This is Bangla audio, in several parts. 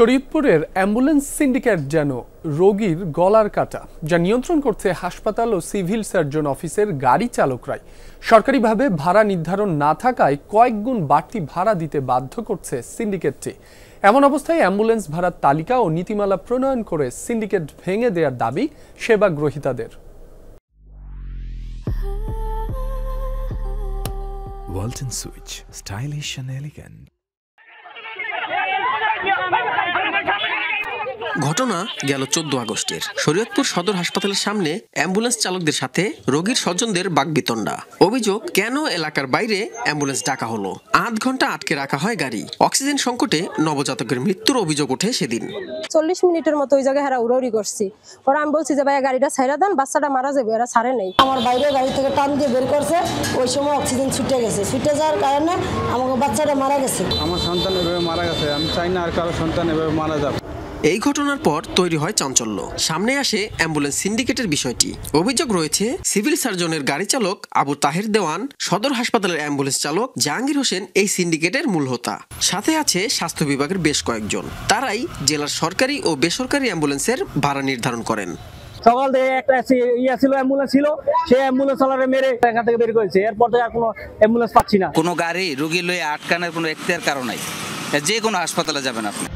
শরীয়তপুরের অ্যাম্বুলেন্স সিন্ডিকেট যেন রোগীর গলার কাটা, যা নিয়ন্ত্রণ করছে হাসপাতাল ও সিভিল সার্জন অফিসের গাড়ি চালকরাই। সরকারিভাবে ভাড়া নির্ধারণ না থাকায় কয়েক গুণ বাড়তি ভাড়া দিতে বাধ্য করছে সিন্ডিকেটটি। এমন অবস্থায় অ্যাম্বুলেন্স ভাড়ার তালিকা ও নীতিমালা প্রণয়ন করে সিন্ডিকেট ভেঙে দেওয়ার দাবি সেবা গ্রহীতাদের। Walton switch, stylish and elegant. ঘটনা গেল 14 আগস্টের। শরীয়তপুর সদর হাসপাতালের সামনে অ্যাম্বুলেন্স চালকদের সাথে রোগীর স্বজনদের বাকবিতণ্ডা। অভিযোগ, কেন এলাকার বাইরে অ্যাম্বুলেন্স ডাকা হলো। 8 ঘন্টা আটকে রাখা হয় গাড়ি। অক্সিজেন সংকটে নবজাতকের মৃত্যুর অভিযোগ ওঠে সেদিন। 40 মিনিটের মতো ওই জায়গায় হেরা উড়াউড়ি করছি। ওরা আমি বলছি যে ভাই গাড়িটা ছাইরা দেন, বাচ্চাটা মারা যাবে। এরা ছাড়ে নাই। আমার বাইরে গাড়ি থেকে টান দিয়ে বের করছে, ওই সময় অক্সিজেন ছুটে গেছে। ছুটে যাওয়ার কারণে আমার বাচ্চাটা মারা গেছে। আমার সন্তান এভাবে মারা গেছে, আমি চাই না আর কারো সন্তান এভাবে মারা যাবে। এই ঘটনার পর তৈরি হয় চাঞ্চল্য। সামনে আসে অ্যাম্বুলেন্স সিন্ডিকেটের বিষয়টি। অভিযোগ রয়েছে সিভিল সার্জনের গাড়ি চালক আবু তাহের দেওয়ান, সদর হাসপাতালের অ্যাম্বুলেন্স চালক জাহাঙ্গীর হোসেন এই সিন্ডিকেটের মূল হোতা। সাথে আছে স্বাস্থ্য বিভাগের বেশ কয়েকজন। তারাই জেলার সরকারি ও বেসরকারি অ্যাম্বুলেন্সের ভাড়া নির্ধারণ করেন। সকাল থেকে একটা ছিল, অ্যাম্বুলেন্স ছিল, সেই অ্যাম্বুলেন্স চালারে মেরে এখান থেকে বের করেছে। এরপর থেকে আর কোনো অ্যাম্বুলেন্স পাচ্ছি না। কোনো গাড়ি রোগী লয়ে আটকানোর কোনো এখতিয়ার কারণ নাই, যে কোনো হাসপাতালে যাবেন আপনি।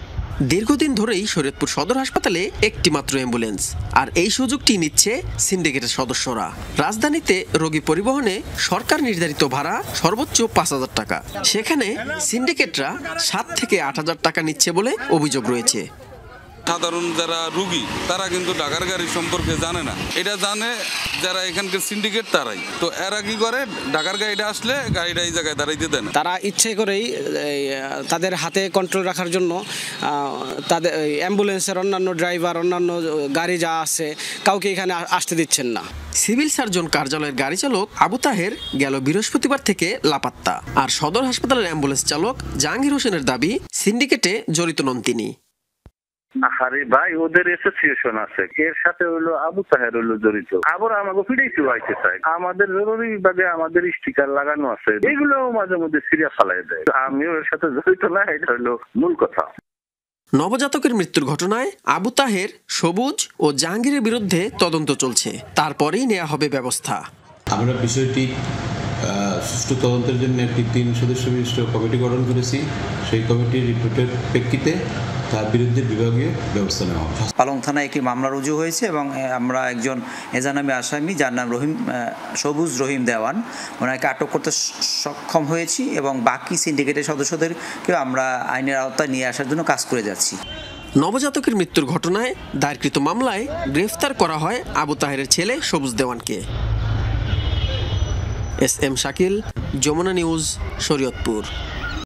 দীর্ঘদিন ধরেই শরীয়তপুর সদর হাসপাতালে একটি মাত্র অ্যাম্বুলেন্স, আর এই সুযোগটি নিচ্ছে সিন্ডিকেটের সদস্যরা। রাজধানীতে রোগী পরিবহনে সরকার নির্ধারিত ভাড়া সর্বোচ্চ 5,000 টাকা। সেখানে সিন্ডিকেটরা 7 থেকে 8,000 টাকা নিচ্ছে বলে অভিযোগ রয়েছে। সাধারণ যারা রুগী তারা কিন্তু ঢাকার গাড়ি সম্পর্কে জানে না। এটা জানে যারা এখানকার সিন্ডিকেট, তারাই। তো এরা কি করে, ঢাকার গাড়িটা আসলে গাড়িটা এই জায়গায় দাঁড়াইতে দেয় না। তারা ইচ্ছে করেই তাদের হাতে কন্ট্রোল রাখার জন্য তাদের অ্যাম্বুলেন্সের অন্যান্য ড্রাইভার, অন্যান্য গাড়ি যা আছে, কাউকে এখানে আসতে দিচ্ছেন না। সিভিল সার্জন কার্যালয়ের গাড়ি চালক আবু তাহের গেল বৃহস্পতিবার থেকে লাপাত্তা। আর সদর হাসপাতালের অ্যাম্বুলেন্স চালক জাহাঙ্গীর হোসেনের দাবি সিন্ডিকেটে জড়িত নন তিনি। আরে ভাই, ওদের অ্যাসোসিয়েশন আছে, এর সাথে হলো আবু তাহের হলো জড়িত। আবার আমাকে ফিরেইতে হইতে চাই। আমাদের জরুরি বিভাগে আমাদের স্টিকার লাগানো আছে, এগুলো মাঝে মধ্যে সিরিয়া ফালাই দেয়। আমিও এর সাথে জড়িত না, এটা হলো মূল কথা। নবজাতকের মৃত্যুর ঘটনায় আবু তাহের, সবুজ ও জাহাঙ্গীরের বিরুদ্ধে তদন্ত চলছে। তারপরেই নেওয়া হবে ব্যবস্থা। আমরা বিষয়টি সুষ্ঠু তদন্তের জন্য একটি 3 সদস্য বিশিষ্ট কমিটি গঠন করেছি। সেই কমিটির রিপোর্টের প্রেক্ষিতে তার বিরুদ্ধে বিভাগীয় ব্যবস্থা নেওয়া হবে। পালং থানায় একটি মামলা রুজু হয়েছে এবং আমরা একজন এজানামী আসামি, যার নাম সবুজ রহিম দেওয়ান, ওনাকে আটক করতে সক্ষম হয়েছি এবং বাকি সিন্ডিকেটের সদস্যদেরকেও আমরা আইনের আওতায় নিয়ে আসার জন্য কাজ করে যাচ্ছি। নবজাতকের মৃত্যুর ঘটনায় দায়েরকৃত মামলায় গ্রেফতার করা হয় আবু তাহেরের ছেলে সবুজ দেওয়ানকে। SM Shakil, Jamuna news, Shariatpur.